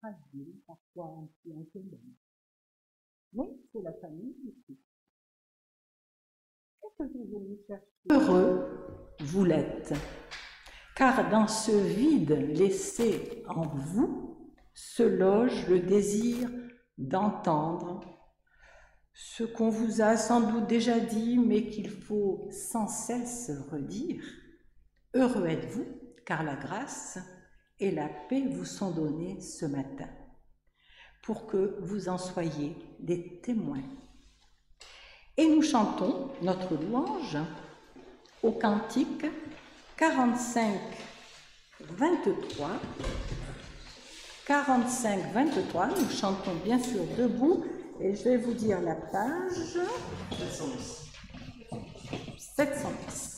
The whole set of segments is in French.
fragile, parfois un peu incommode. Oui, c'est la famille du Christ. Qu'est-ce que vous voulez chercher? Heureux, vous l'êtes, car dans ce vide laissé en vous se loge le désir d'entendre ce qu'on vous a sans doute déjà dit, mais qu'il faut sans cesse redire. Heureux êtes-vous, car la grâce et la paix vous sont données ce matin, pour que vous en soyez des témoins. Et nous chantons notre louange au cantique 45-23. 45-23, nous chantons bien sûr debout, et je vais vous dire la page 710. 710.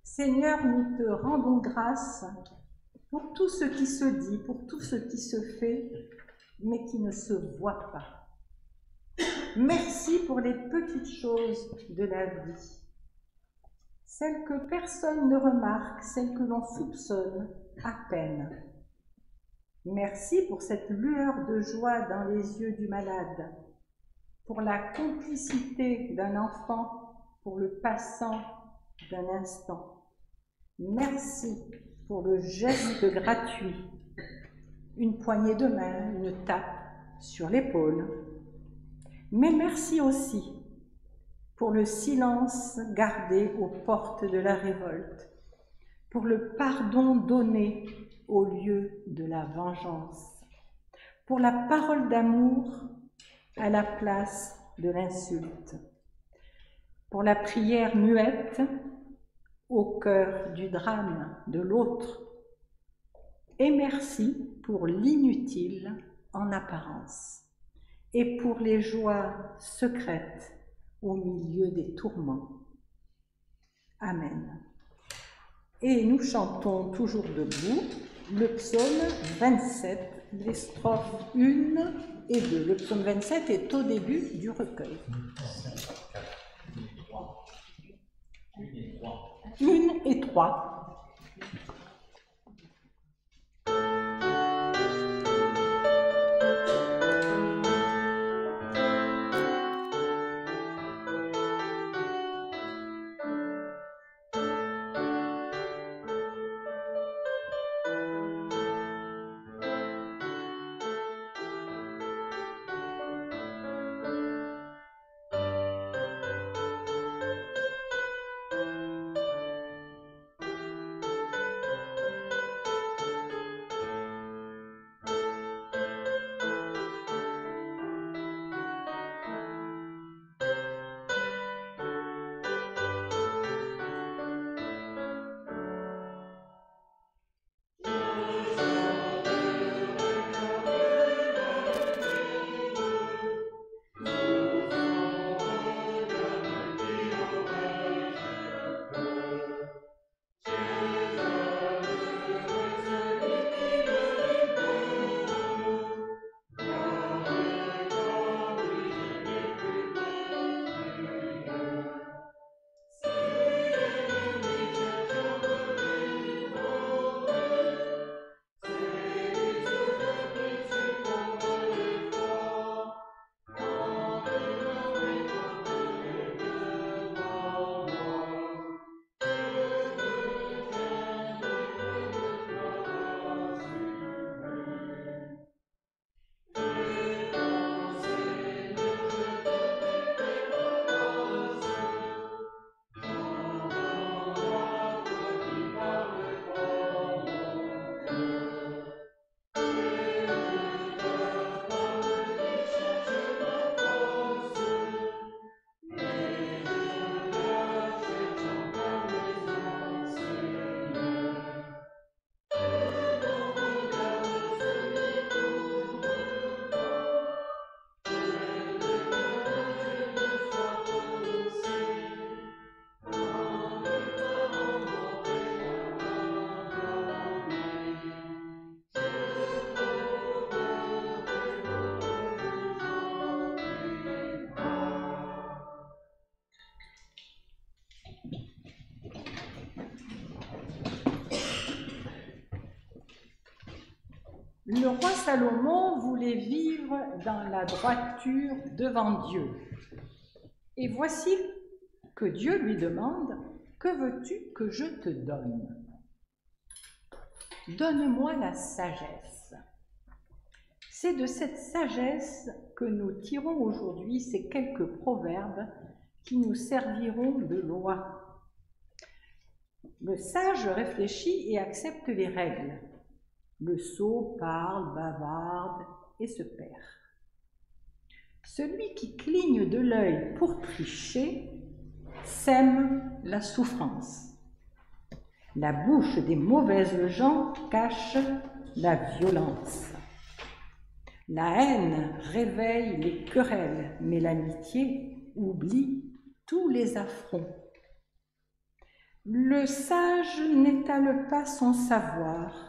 Seigneur, nous te rendons grâce pour tout ce qui se dit, pour tout ce qui se fait, mais qui ne se voit pas. Merci pour les petites choses de la vie, celles que personne ne remarque, celles que l'on soupçonne à peine. Merci pour cette lueur de joie dans les yeux du malade, pour la complicité d'un enfant, pour le passant d'un instant. Merci pour le geste gratuit, une poignée de main, une tape sur l'épaule. Mais merci aussi pour le silence gardé aux portes de la révolte, pour le pardon donné au lieu de la vengeance, pour la parole d'amour à la place de l'insulte, pour la prière muette au cœur du drame de l'autre, et merci pour l'inutile en apparence. et pour les joies secrètes au milieu des tourments. Amen. Et nous chantons toujours debout le psaume 27, les strophes 1 et 2. Le psaume 27 est au début du recueil. 1 et 3. Le roi Salomon voulait vivre dans la droiture devant Dieu. Et voici que Dieu lui demande « Que veux-tu que je te donne ?» « Donne-moi la sagesse. » C'est de cette sagesse que nous tirons aujourd'hui ces quelques proverbes qui nous serviront de loi. Le sage réfléchit et accepte les règles. Le sot parle, bavarde et se perd. Celui qui cligne de l'œil pour tricher sème la souffrance. La bouche des mauvaises gens cache la violence. La haine réveille les querelles, mais l'amitié oublie tous les affronts. Le sage n'étale pas son savoir,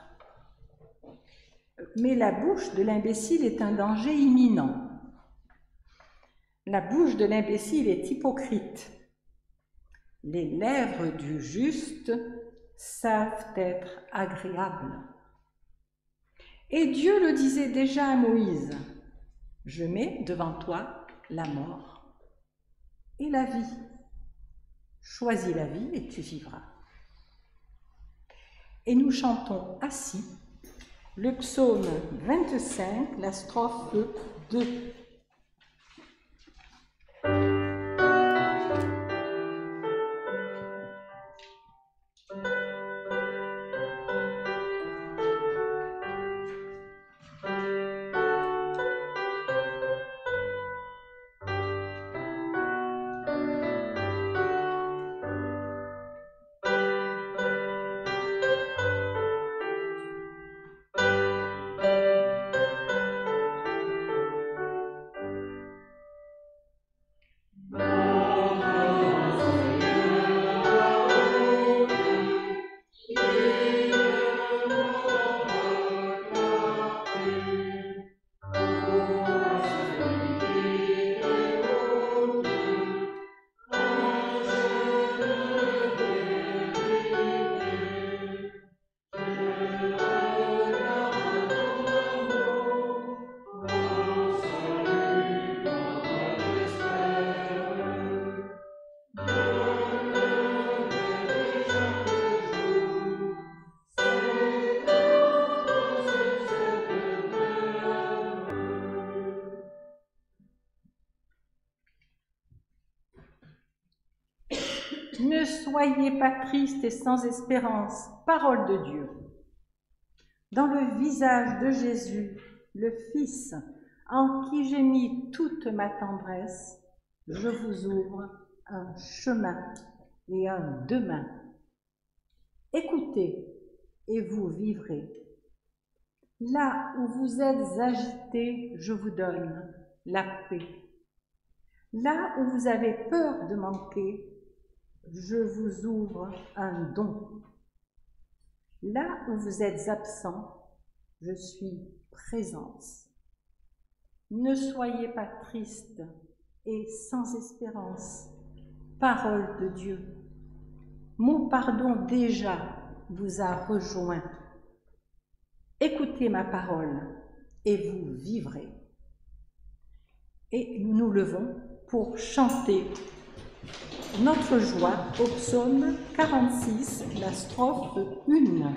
mais la bouche de l'imbécile est un danger imminent. La bouche de l'imbécile est hypocrite. Les lèvres du juste savent être agréables. Et Dieu le disait déjà à Moïse, « Je mets devant toi la mort et la vie. Choisis la vie et tu vivras. » Et nous chantons assis le psaume 25, la strophe 2. Ne soyez pas tristes et sans espérance, parole de Dieu. Dans le visage de Jésus, le Fils, en qui j'ai mis toute ma tendresse, je vous ouvre un chemin et un demain. Écoutez et vous vivrez. Là où vous êtes agités, je vous donne la paix. Là où vous avez peur de manquer, je vous ouvre un don. Là où vous êtes absent, je suis présence. Ne soyez pas tristes et sans espérance, parole de Dieu. Mon pardon déjà vous a rejoint. Écoutez ma parole et vous vivrez. Et nous nous levons pour chanter notre joie au psaume 46, la strophe 1.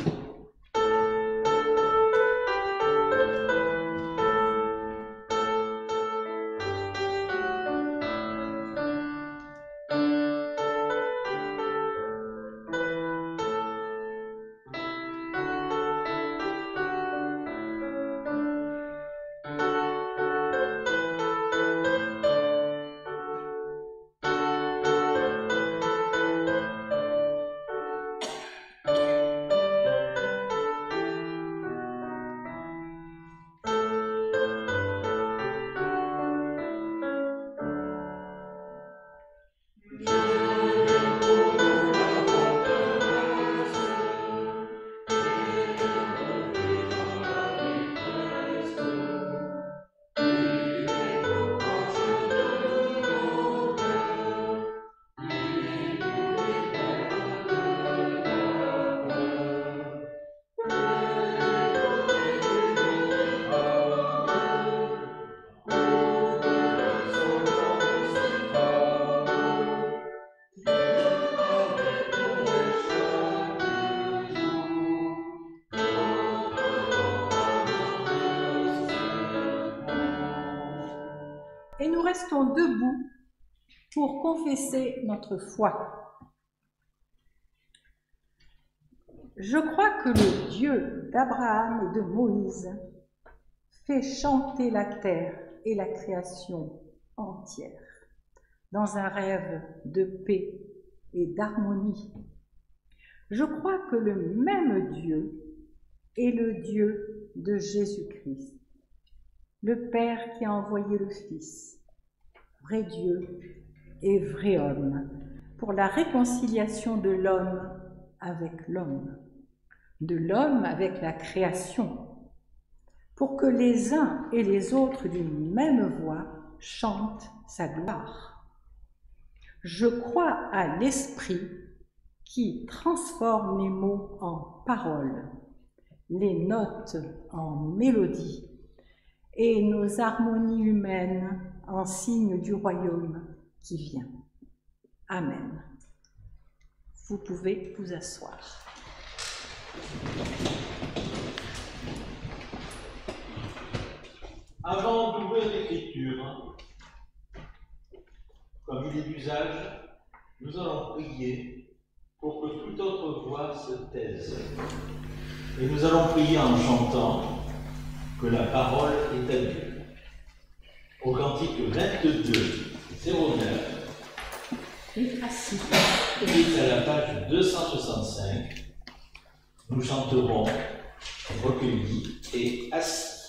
Et nous restons debout pour confesser notre foi. Je crois que le Dieu d'Abraham et de Moïse fait chanter la terre et la création entière dans un rêve de paix et d'harmonie. Je crois que le même Dieu est le Dieu de Jésus-Christ, le Père qui a envoyé le Fils, vrai Dieu et vrai homme, pour la réconciliation de l'homme avec l'homme, de l'homme avec la création, pour que les uns et les autres d'une même voix chantent sa gloire. Je crois à l'Esprit qui transforme les mots en paroles, les notes en mélodies et nos harmonies humaines en signe du royaume qui vient. Amen. Vous pouvez vous asseoir. Avant d'ouvrir l'Écriture, comme il est d'usage, nous allons prier pour que toute autre voix se taise. Et nous allons prier en chantant que la parole est à Dieu. Au cantique 22, 09, et à la page 265, nous chanterons recueillis et assis.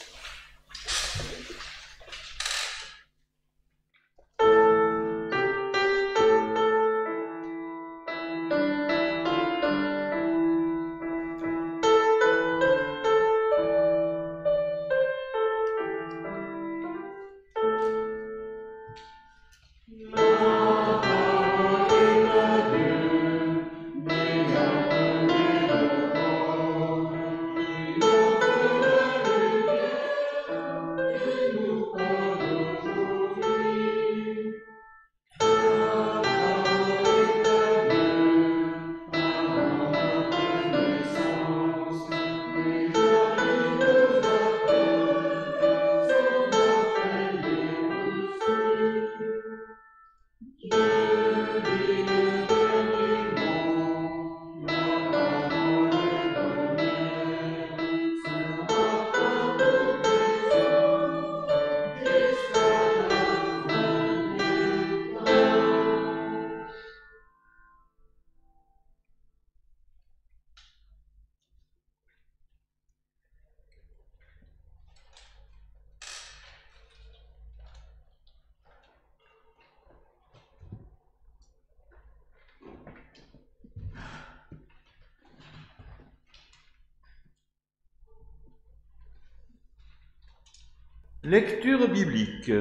Lecture biblique.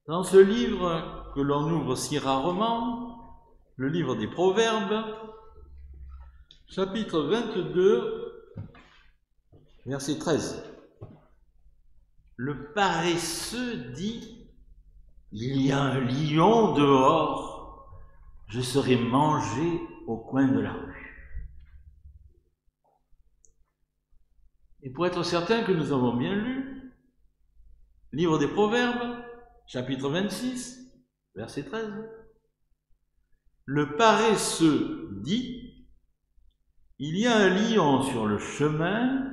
Dans ce livre que l'on ouvre si rarement, le livre des Proverbes, chapitre 22, verset 13. Le paresseux dit: il y a un lion dehors, je serai mangé au coin de la rue. Et pour être certain que nous avons bien lu, livre des Proverbes, chapitre 26, verset 13, le paresseux dit: il y a un lion sur le chemin,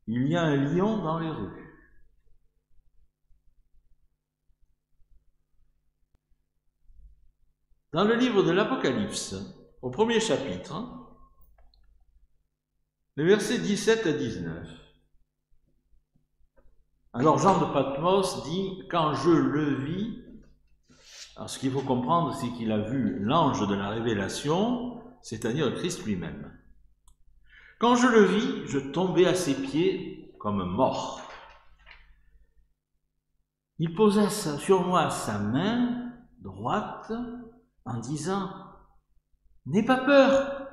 il y a un lion dans les rues. Dans le livre de l'Apocalypse, au premier chapitre, les versets 17 à 19. Alors Jean de Patmos dit: quand je le vis, alors ce qu'il faut comprendre, c'est qu'il a vu l'ange de la révélation, c'est-à-dire Christ lui-même. Quand je le vis, je tombais à ses pieds comme mort. Il posa sur moi sa main droite en disant: n'aie pas peur,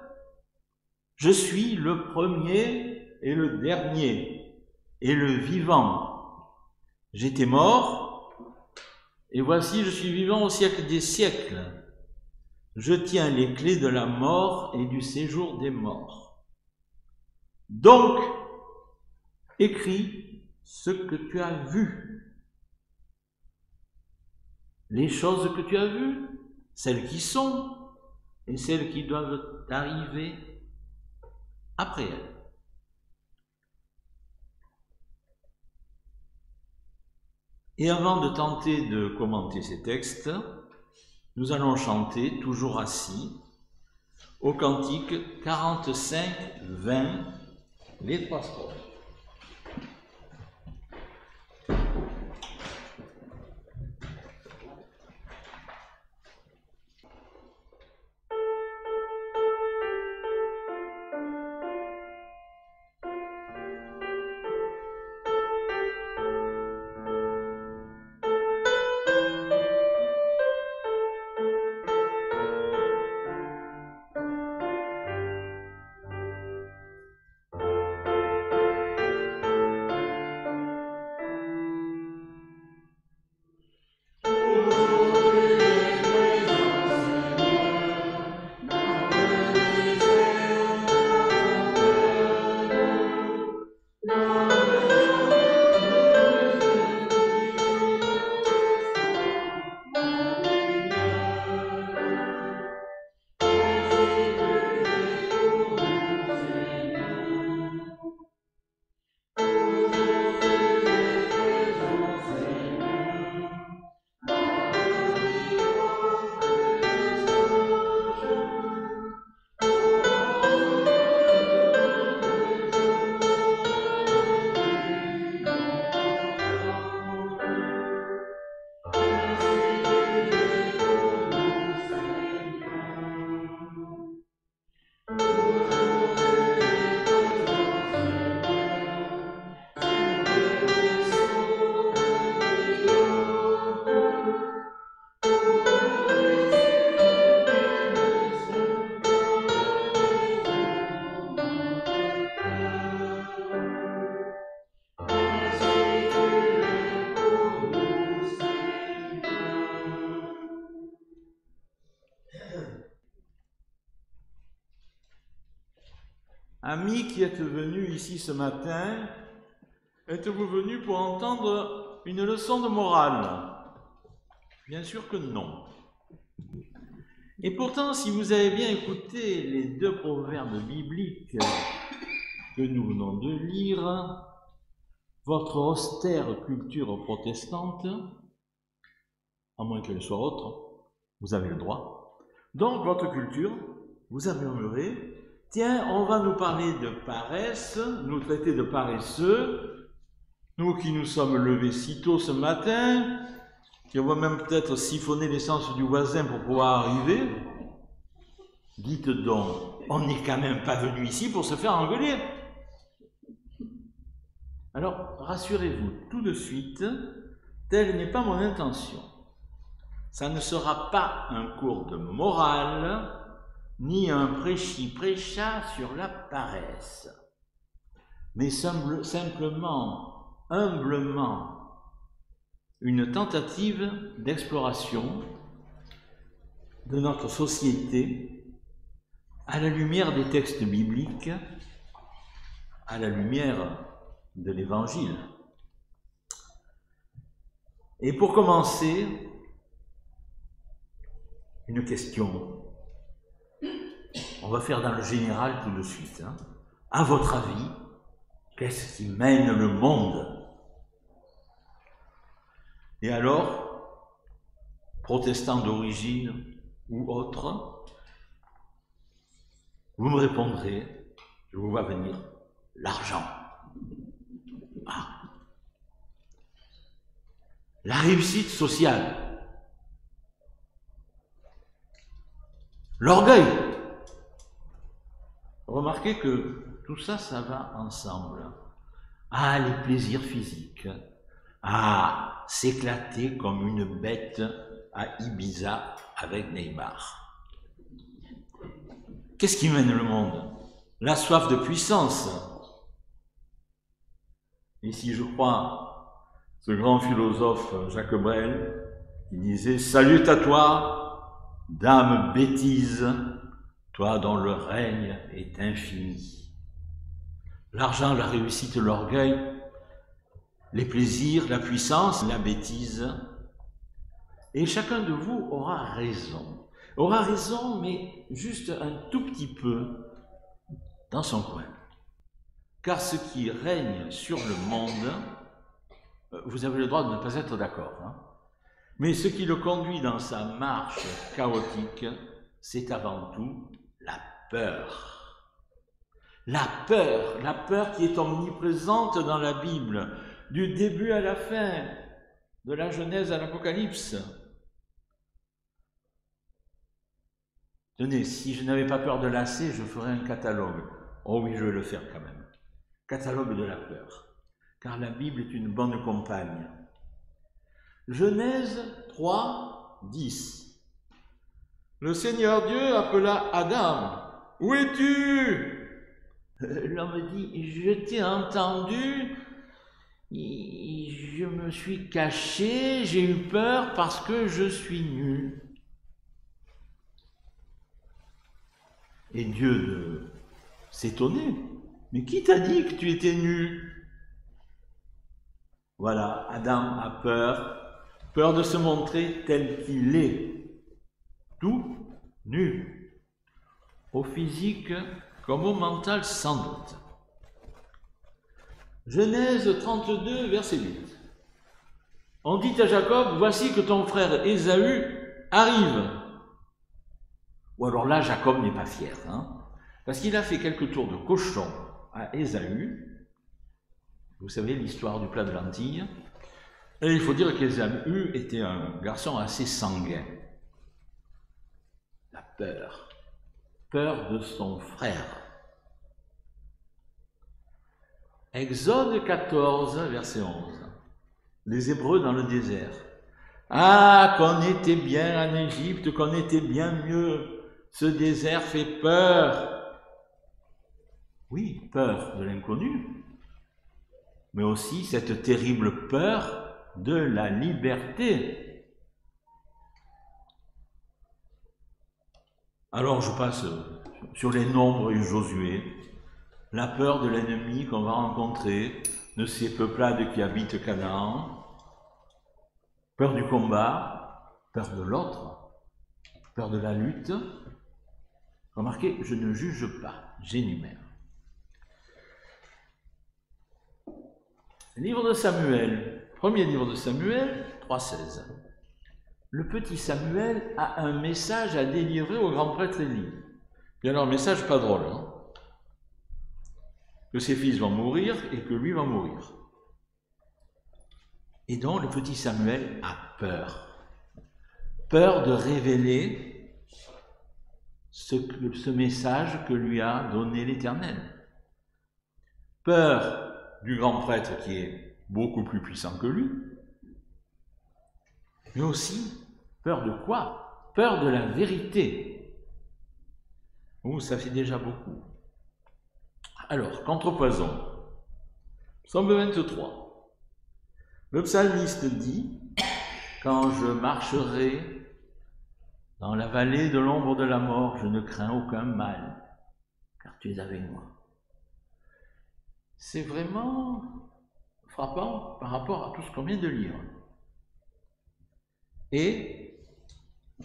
je suis le premier et le dernier et le vivant. J'étais mort, et voici je suis vivant au siècle des siècles. Je tiens les clés de la mort et du séjour des morts. Donc, écris ce que tu as vu. Les choses que tu as vues, celles qui sont et celles qui doivent arriver après elles. Et avant de tenter de commenter ces textes, nous allons chanter, toujours assis, au cantique 45-20, les trois strophes. Amis qui êtes venus ici ce matin, êtes-vous venus pour entendre une leçon de morale? Bien sûr que non. Et pourtant, si vous avez bien écouté les deux proverbes bibliques que nous venons de lire, votre austère culture protestante, à moins qu'elle soit autre, vous avez le droit. Donc, votre culture, vous avez murmuré: tiens, on va nous parler de paresse, nous traiter de paresseux, nous qui nous sommes levés si tôt ce matin, qui avons même peut-être siphonné l'essence du voisin pour pouvoir arriver. Dites donc, on n'est quand même pas venu ici pour se faire engueuler. Alors, rassurez-vous tout de suite, telle n'est pas mon intention. Ça ne sera pas un cours de morale, ni un prêchi-prêcha sur la paresse, mais simplement, humblement, une tentative d'exploration de notre société à la lumière des textes bibliques, à la lumière de l'Évangile. Et pour commencer, une question. On va faire dans le général tout de suite. À votre avis, qu'est-ce qui mène le monde? Et alors, protestants d'origine ou autres, vous me répondrez, je vous vois venir, l'argent. Ah. La réussite sociale. L'orgueil. Remarquez que tout ça, ça va ensemble. Ah, les plaisirs physiques. Ah, s'éclater comme une bête à Ibiza avec Neymar. Qu'est-ce qui mène le monde? La soif de puissance. Ici, je crois, ce grand philosophe Jacques Brel, qui disait « Salut à toi, dame bêtise, toi dont le règne est infini. » L'argent, la réussite, l'orgueil, les plaisirs, la puissance, la bêtise. Et chacun de vous aura raison. Aura raison, mais juste un tout petit peu dans son coin. Car ce qui règne sur le monde, vous avez le droit de ne pas être d'accord, mais ce qui le conduit dans sa marche chaotique, c'est avant tout la peur. La peur qui est omniprésente dans la Bible, du début à la fin, de la Genèse à l'Apocalypse. Tenez, si je n'avais pas peur de lasser, je ferais un catalogue. Oh oui, je vais le faire quand même. Catalogue de la peur. Car la Bible est une bonne compagne. Genèse 3, 10. Le Seigneur Dieu appela Adam. « Où es-tu » L'homme dit « Je t'ai entendu, je me suis caché, j'ai eu peur parce que je suis nu. » Et Dieu s'étonnait. « Mais qui t'a dit que tu étais nu ?» Voilà, Adam a peur de se montrer tel qu'il est, tout nu, au physique comme au mental sans doute. Genèse 32, verset 8. On dit à Jacob, voici que ton frère Ésaü arrive. Ou alors là, Jacob n'est pas fier, parce qu'il a fait quelques tours de cochon à Ésaü. Vous savez l'histoire du plat de lentilles. Et il faut dire qu'Ésaü était un garçon assez sanguin. La peur de son frère. Exode 14, verset 11. Les Hébreux dans le désert. Ah, qu'on était bien en Égypte, qu'on était bien mieux. Ce désert fait peur. Oui, peur de l'inconnu, mais aussi cette terrible peur de la liberté. Alors je passe sur les nombres et Josué, la peur de l'ennemi qu'on va rencontrer, de ces peuplades qui habitent Canaan, peur du combat, peur de l'autre, peur de la lutte. Remarquez, je ne juge pas, j'énumère. Livre de Samuel, premier livre de Samuel, 3,16. Le petit Samuel a un message à délivrer au grand prêtre Élie. Et alors, un message pas drôle, que ses fils vont mourir et que lui va mourir. Et donc, le petit Samuel a peur. Peur de révéler ce message que lui a donné l'Éternel. Peur du grand prêtre qui est beaucoup plus puissant que lui, mais aussi peur de quoi? Peur de la vérité. Oh, ça fait déjà beaucoup. Alors, contrepoison. Psaume 23. Le psalmiste dit, « Quand je marcherai dans la vallée de l'ombre de la mort, je ne crains aucun mal, car tu es avec moi. » C'est vraiment frappant par rapport à tout ce qu'on vient de lire. Et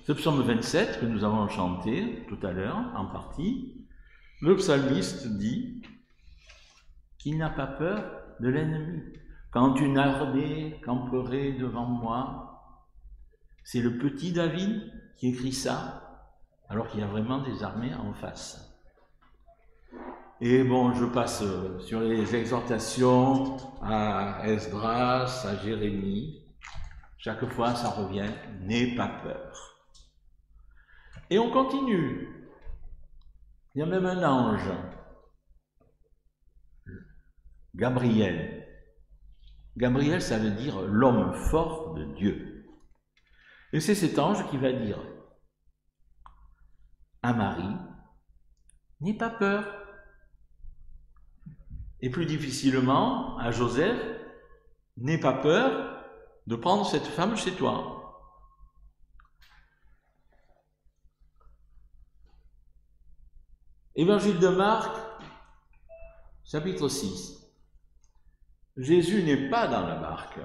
ce psaume 27 que nous avons chanté tout à l'heure, en partie, le psalmiste dit qu'il n'a pas peur de l'ennemi. Quand une ardée camperait devant moi, c'est le petit David qui écrit ça, alors qu'il y a vraiment des armées en face. Et bon, je passe sur les exhortations à Esdras, à Jérémie. Chaque fois, ça revient, n'aie pas peur. Et on continue. Il y a même un ange, Gabriel. Gabriel, ça veut dire l'homme fort de Dieu. Et c'est cet ange qui va dire à Marie, n'aie pas peur. Et plus difficilement, à Joseph, n'aie pas peur de prendre cette femme chez toi. Évangile de Marc, chapitre 6. Jésus n'est pas dans la barque.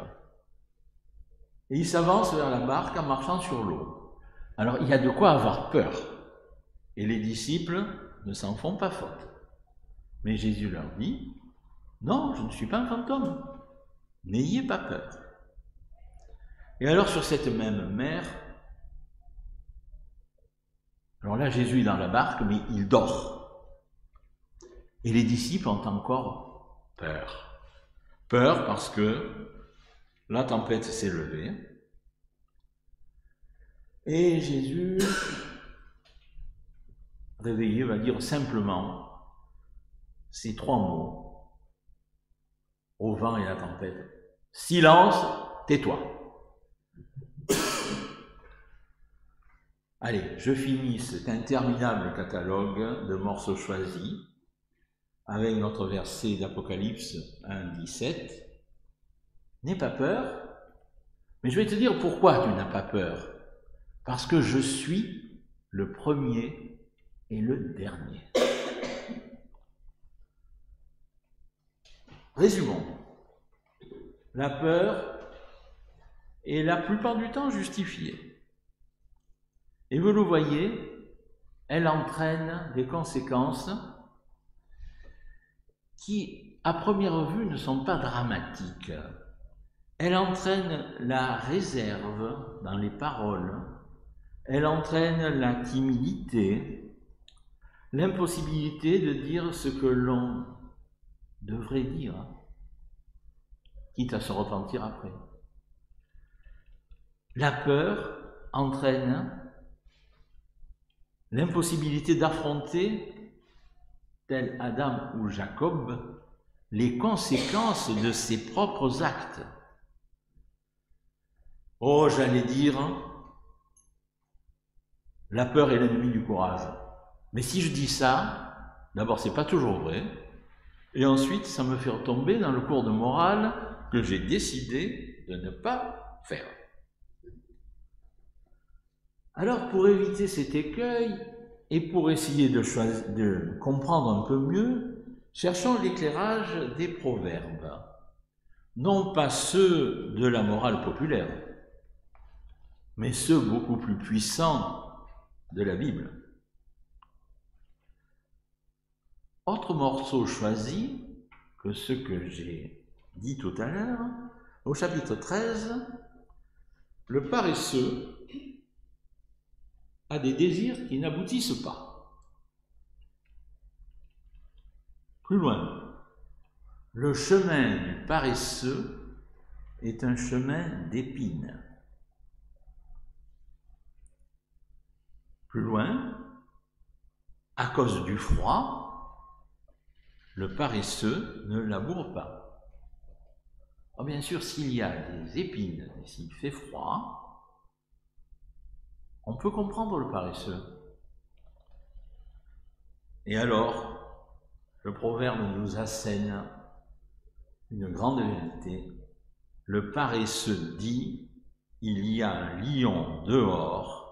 Et il s'avance vers la barque en marchant sur l'eau. Alors il y a de quoi avoir peur. Et les disciples ne s'en font pas faute. Mais Jésus leur dit, non, je ne suis pas un fantôme. N'ayez pas peur. Et alors sur cette même mer, alors là Jésus est dans la barque, mais il dort. Et les disciples ont encore peur. Peur parce que la tempête s'est levée. Et Jésus, réveillé, va dire simplement ces trois mots au vent et à la tempête. Silence, tais-toi. Allez, je finis cet interminable catalogue de morceaux choisis avec notre verset d'Apocalypse 1, 17. N'aie pas peur, mais je vais te dire pourquoi tu n'as pas peur. Parce que je suis le premier et le dernier. Résumons. La peur est la plupart du temps justifiée. Et vous le voyez, elle entraîne des conséquences qui, à première vue, ne sont pas dramatiques. Elle entraîne la réserve dans les paroles, elle entraîne la timidité, l'impossibilité de dire ce que l'on devrait dire, quitte à se repentir après. La peur entraîne l'impossibilité d'affronter, tel Adam ou Jacob, les conséquences de ses propres actes. Oh, j'allais dire, la peur est l'ennemi du courage. Mais si je dis ça, d'abord, c'est pas toujours vrai, et ensuite, ça me fait retomber dans le cours de morale que j'ai décidé de ne pas faire. Alors, pour éviter cet écueil, et pour essayer de comprendre un peu mieux, cherchons l'éclairage des proverbes, non pas ceux de la morale populaire, mais ceux beaucoup plus puissants de la Bible. Autre morceau choisi que ceux que j'ai dit tout à l'heure, au chapitre 13, le paresseux a des désirs qui n'aboutissent pas. Plus loin, le chemin du paresseux est un chemin d'épines. Plus loin, à cause du froid, le paresseux ne laboure pas. Alors bien sûr, s'il y a des épines et s'il fait froid, on peut comprendre le paresseux. Et alors, le proverbe nous assène une grande vérité. Le paresseux dit, il y a un lion dehors,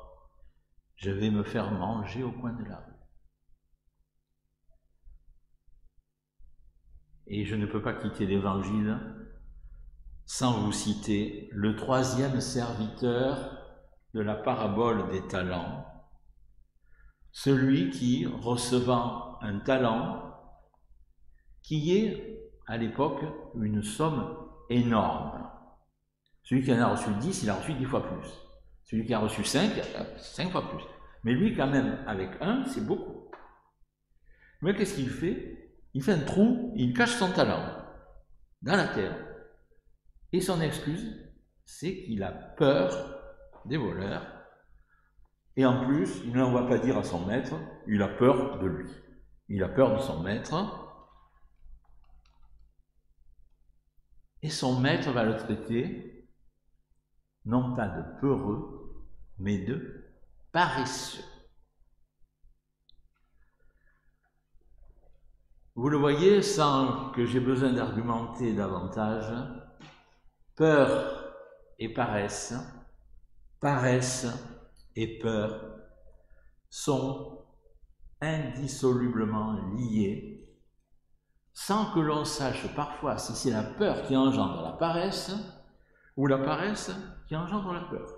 je vais me faire manger au coin de la rue. Et je ne peux pas quitter l'Évangile sans vous citer le troisième serviteur de la parabole des talents, celui qui, recevant un talent, qui est à l'époque une somme énorme. Celui qui en a reçu 10, il a reçu 10 fois plus. Celui qui a reçu 5, 5 fois plus. Mais lui, quand même, avec 1, c'est beaucoup. Mais qu'est-ce qu'il fait? Il fait un trou, il cache son talent dans la terre. Et son excuse, c'est qu'il a peur des voleurs. Et en plus, il ne l'envoie pas dire à son maître, il a peur de lui. Il a peur de son maître. Et son maître va le traiter, non pas de peureux, mais de paresseux. Vous le voyez, sans que j'ai besoin d'argumenter davantage, peur et paresse, paresse et peur sont indissolublement liés, sans que l'on sache parfois si c'est la peur qui engendre la paresse ou la paresse qui engendre la peur.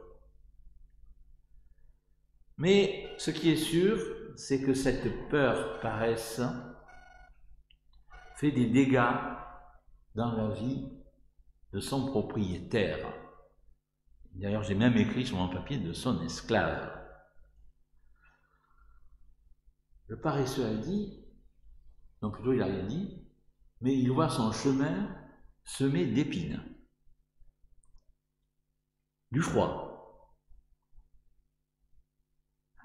Mais ce qui est sûr, c'est que cette peur-paresse fait des dégâts dans la vie de son propriétaire. D'ailleurs, j'ai même écrit sur mon papier de son esclave. Le paresseux a dit, non plutôt il n'a rien dit, mais il voit son chemin semé d'épines, du froid.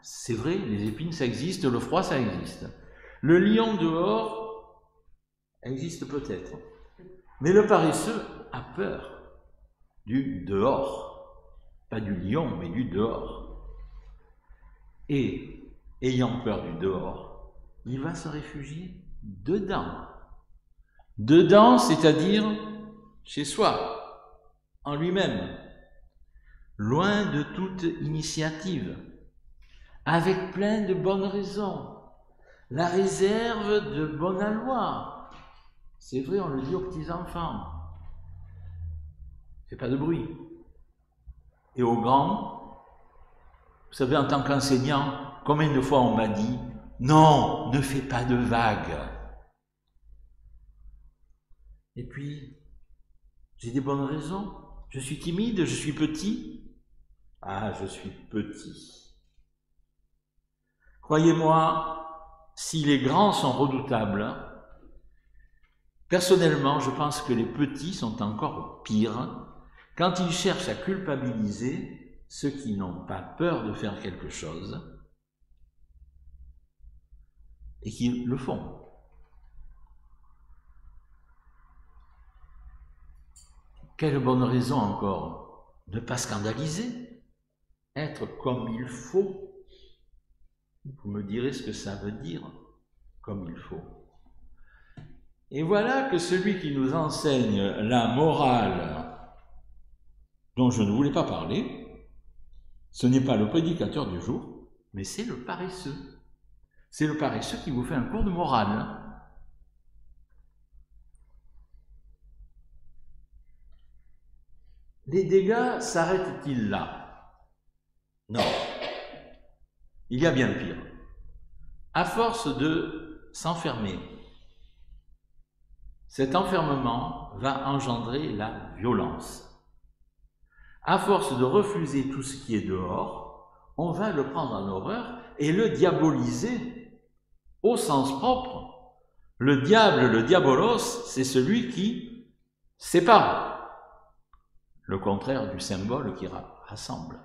C'est vrai, les épines ça existe, le froid ça existe. Le lion dehors existe peut-être, mais le paresseux a peur du dehors, pas du lion, mais du dehors. Et ayant peur du dehors, il va se réfugier dedans. Dedans, c'est-à-dire chez soi, en lui-même, loin de toute initiative, avec plein de bonnes raisons, la réserve de bonne aloi. C'est vrai, on le dit aux petits-enfants. Fais pas de bruit. Et aux grands, vous savez, en tant qu'enseignant, combien de fois on m'a dit « Non, ne fais pas de vagues ». Et puis, j'ai des bonnes raisons. Je suis timide, je suis petit. Ah, je suis petit. Croyez-moi, si les grands sont redoutables, personnellement, je pense que les petits sont encore pires quand ils cherchent à culpabiliser ceux qui n'ont pas peur de faire quelque chose et qui le font. Quelle bonne raison encore de ne pas scandaliser, être comme il faut. Vous me direz ce que ça veut dire, comme il faut. Et voilà que celui qui nous enseigne la morale dont je ne voulais pas parler, ce n'est pas le prédicateur du jour, mais c'est le paresseux. C'est le paresseux qui vous fait un cours de morale. Les dégâts s'arrêtent-ils là? Non. Il y a bien pire. À force de s'enfermer, cet enfermement va engendrer la violence. À force de refuser tout ce qui est dehors, on va le prendre en horreur et le diaboliser au sens propre. Le diable, le diabolos, c'est celui qui sépare. Le contraire du symbole qui rassemble.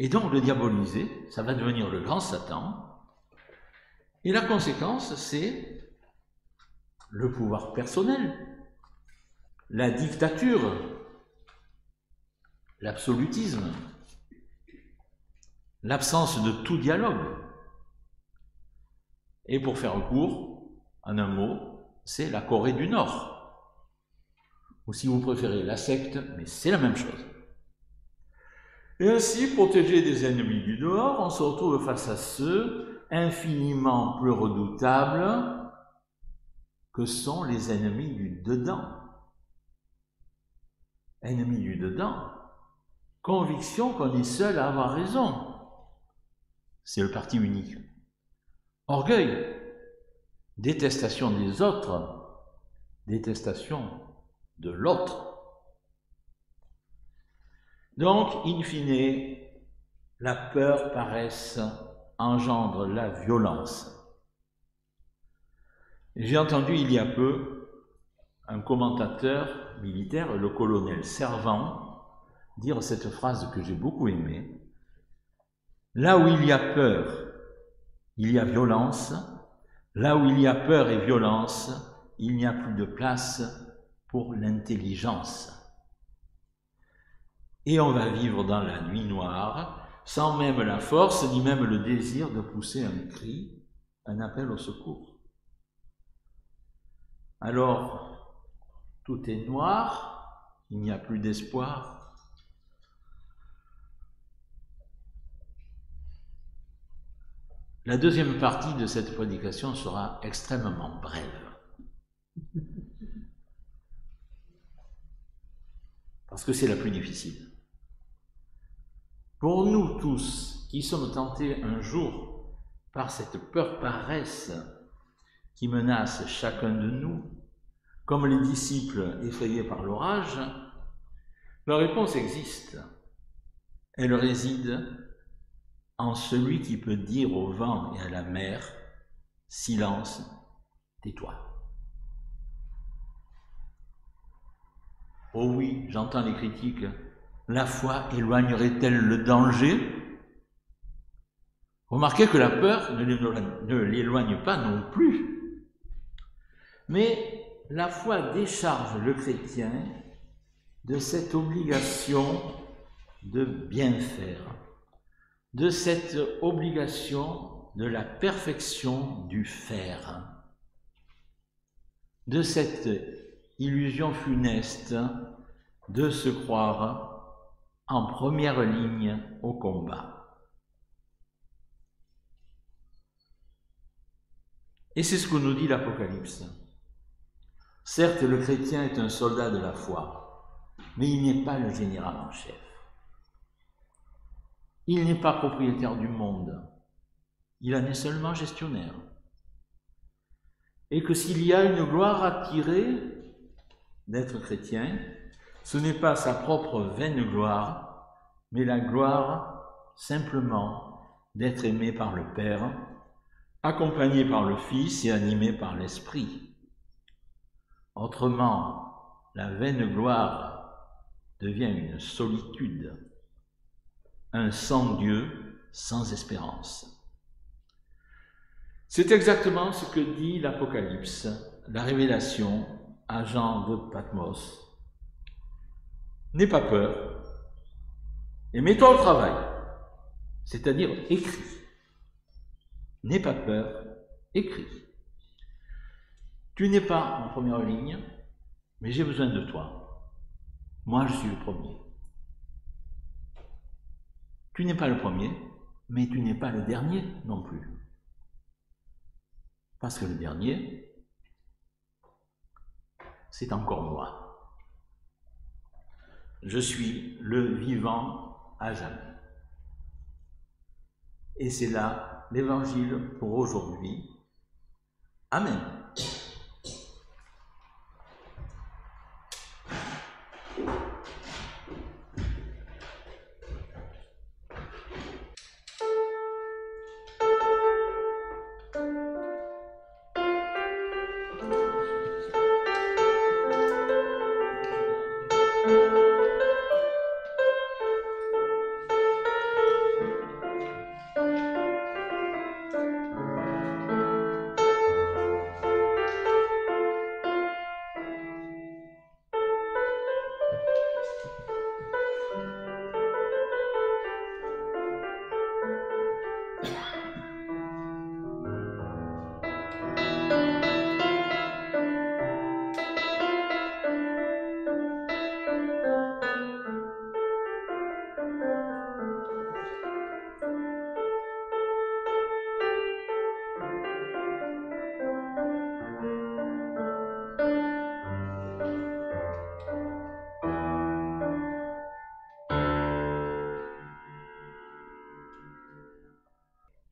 Et donc le diaboliser, ça va devenir le grand Satan. Et la conséquence, c'est le pouvoir personnel. la dictature, l'absolutisme, l'absence de tout dialogue. Et pour faire court, en un mot, c'est la Corée du Nord. Ou si vous préférez, la secte, mais c'est la même chose. Et ainsi, protégés des ennemis du dehors, on se retrouve face à ceux infiniment plus redoutables que sont les ennemis du dedans. Ennemis du dedans, conviction qu'on est seul à avoir raison. C'est le parti unique. Orgueil, détestation des autres, détestation de l'autre. Donc, in fine, la peur, paresse, engendre la violence. J'ai entendu il y a peu un commentateur militaire, le colonel Servan, dire cette phrase que j'ai beaucoup aimée. Là où il y a peur, il y a violence. Là où il y a peur et violence, il n'y a plus de place pour l'intelligence. Et on va vivre dans la nuit noire, sans même la force, ni même le désir de pousser un cri, un appel au secours. Alors, tout est noir, il n'y a plus d'espoir. La deuxième partie de cette prédication sera extrêmement brève. Parce que c'est la plus difficile. Pour nous tous qui sommes tentés un jour par cette peur paresse qui menace chacun de nous, comme les disciples effrayés par l'orage, la réponse existe. Elle réside en celui qui peut dire au vent et à la mer, « Silence, tais-toi ». Oh oui, j'entends les critiques. La foi éloignerait-elle le danger? Remarquez que la peur ne l'éloigne pas non plus. Mais la foi décharge le chrétien de cette obligation de bien faire, de cette obligation de la perfection du faire, de cette illusion funeste de se croire en première ligne au combat. Et c'est ce que nous dit l'Apocalypse. Certes, le chrétien est un soldat de la foi, mais il n'est pas le général en chef. Il n'est pas propriétaire du monde, il en est seulement gestionnaire. Et que s'il y a une gloire à tirer d'être chrétien, ce n'est pas sa propre vaine gloire, mais la gloire simplement d'être aimé par le Père, accompagné par le Fils et animé par l'Esprit. Autrement, la vaine gloire devient une solitude, un sans-Dieu, sans espérance. C'est exactement ce que dit l'Apocalypse, la révélation à Jean de Patmos. N'aie pas peur et mets-toi au travail, c'est-à-dire écris. N'aie pas peur, écris. Tu n'es pas en première ligne, mais j'ai besoin de toi. Moi, je suis le premier. Tu n'es pas le premier, mais tu n'es pas le dernier non plus. Parce que le dernier, c'est encore moi. Je suis le vivant à jamais. Et c'est là l'évangile pour aujourd'hui. Amen.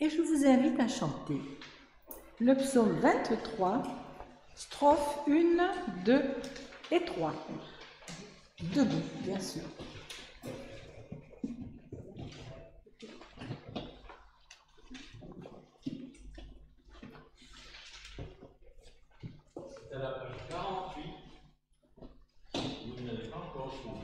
Et je vous invite à chanter le psaume 23, strophes 1, 2 et 3. Debout, bien sûr. C'est à la page 48, vous n'avez pas encore trouvé.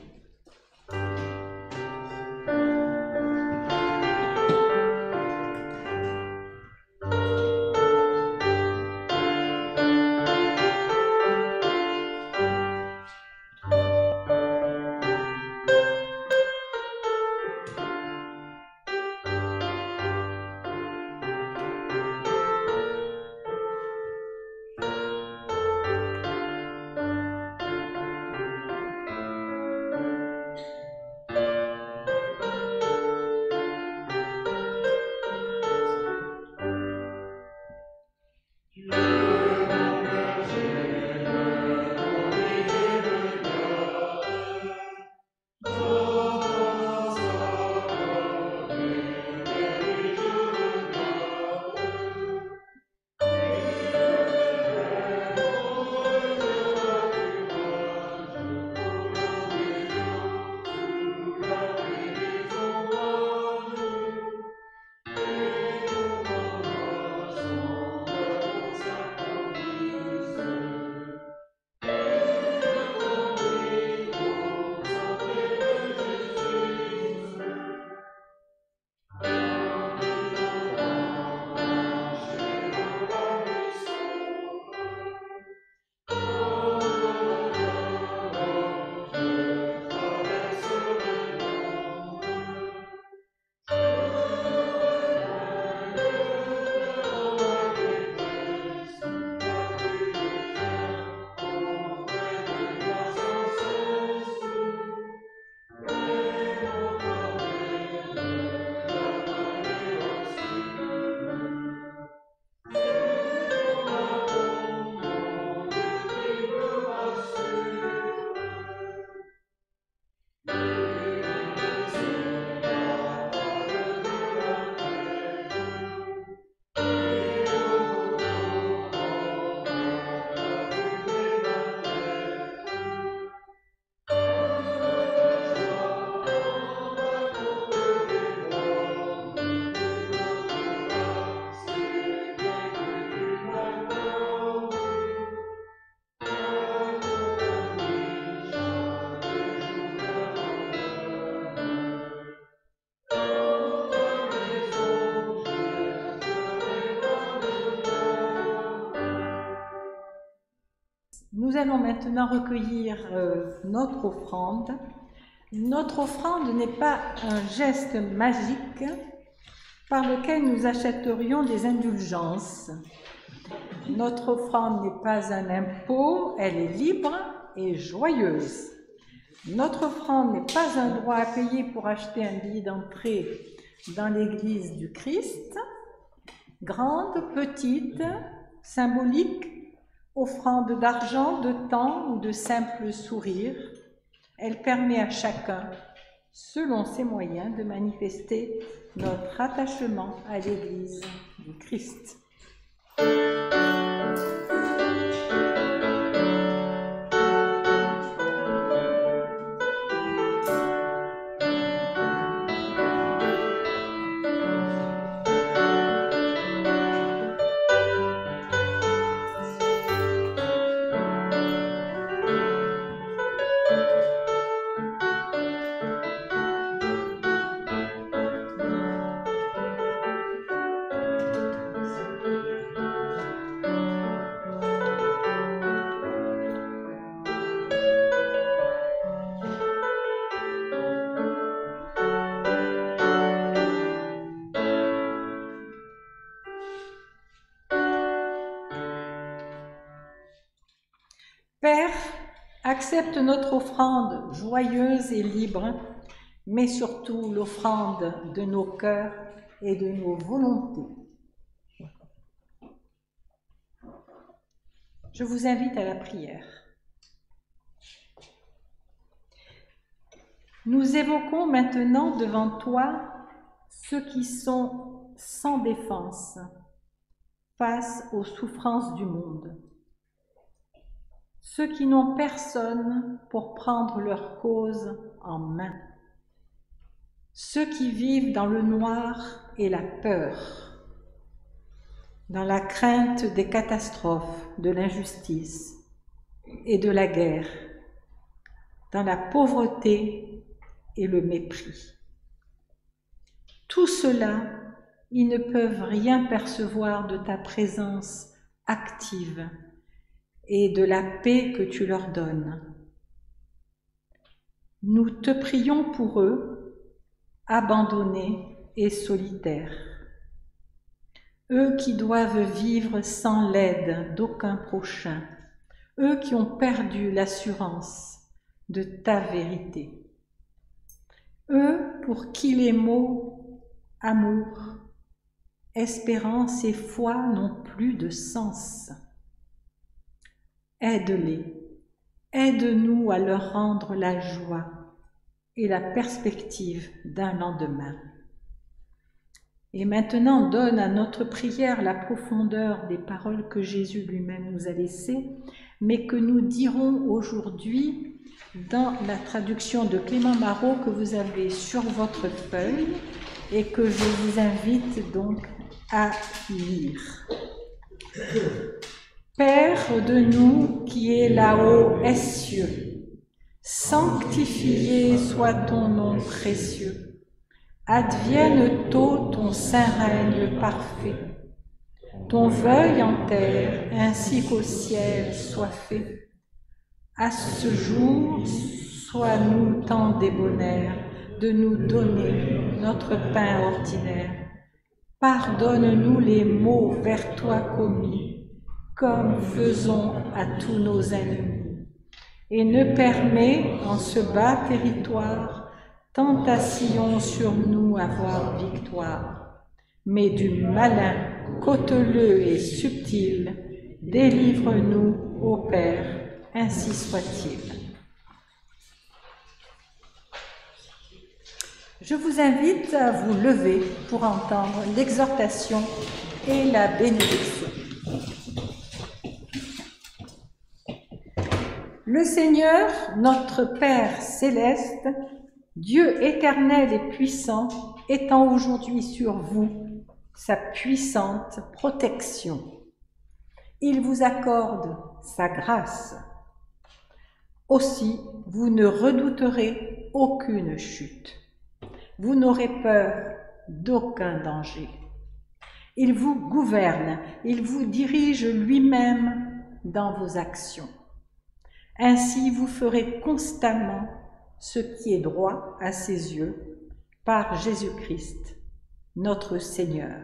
Nous allons maintenant recueillir notre offrande. Notre offrande n'est pas un geste magique par lequel nous achèterions des indulgences. Notre offrande n'est pas un impôt, elle est libre et joyeuse. Notre offrande n'est pas un droit à payer pour acheter un billet d'entrée dans l'Église du Christ. Grande, petite, symbolique, offrande d'argent, de temps ou de simple sourire, elle permet à chacun, selon ses moyens, de manifester notre attachement à l'Église du Christ. Père, accepte notre offrande joyeuse et libre, mais surtout l'offrande de nos cœurs et de nos volontés. Je vous invite à la prière. Nous évoquons maintenant devant toi ceux qui sont sans défense face aux souffrances du monde, ceux qui n'ont personne pour prendre leur cause en main, ceux qui vivent dans le noir et la peur, dans la crainte des catastrophes, de l'injustice et de la guerre, dans la pauvreté et le mépris. Tout cela, ils ne peuvent rien percevoir de ta présence active et de la paix que tu leur donnes. Nous te prions pour eux, abandonnés et solitaires, eux qui doivent vivre sans l'aide d'aucun prochain, eux qui ont perdu l'assurance de ta vérité, eux pour qui les mots amour, espérance et foi n'ont plus de sens. Aide-les, aide-nous à leur rendre la joie et la perspective d'un lendemain. Et maintenant, donne à notre prière la profondeur des paroles que Jésus lui-même nous a laissées, mais que nous dirons aujourd'hui dans la traduction de Clément Marot que vous avez sur votre feuille et que je vous invite donc à lire. Père de nous qui es là-haut est cieux, sanctifié soit ton nom précieux. Advienne tôt ton saint règne parfait. Ton veuille en terre ainsi qu'au ciel soit fait. À ce jour, sois-nous tant débonnaires de nous donner notre pain ordinaire. Pardonne-nous les maux vers toi commis, comme faisons à tous nos ennemis. Et ne permets en ce bas territoire tentation sur nous avoir victoire, mais du malin, cauteleux et subtil, délivre-nous, ô Père, ainsi soit-il. Je vous invite à vous lever pour entendre l'exhortation et la bénédiction. Le Seigneur, notre Père céleste, Dieu éternel et puissant, étend aujourd'hui sur vous sa puissante protection. Il vous accorde sa grâce. Aussi, vous ne redouterez aucune chute. Vous n'aurez peur d'aucun danger. Il vous gouverne, il vous dirige lui-même dans vos actions. Ainsi, vous ferez constamment ce qui est droit à ses yeux par Jésus-Christ, notre Seigneur.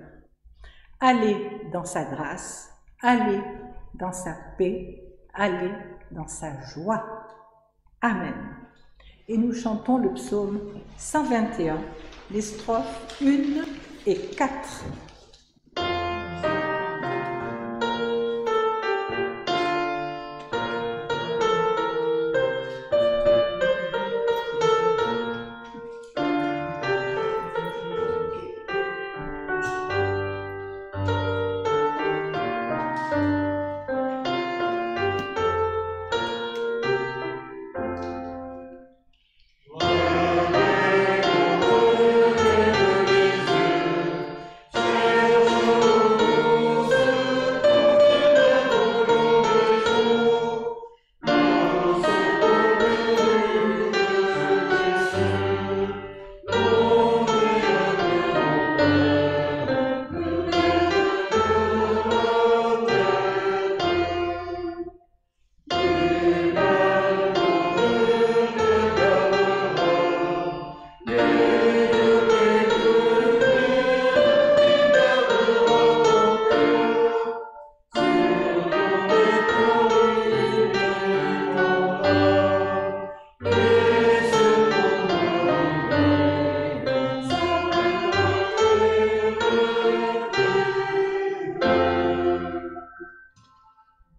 Allez dans sa grâce, allez dans sa paix, allez dans sa joie. Amen. Et nous chantons le psaume 121, les strophes 1 et 4.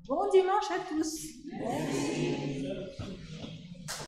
Bon dimanche à tous.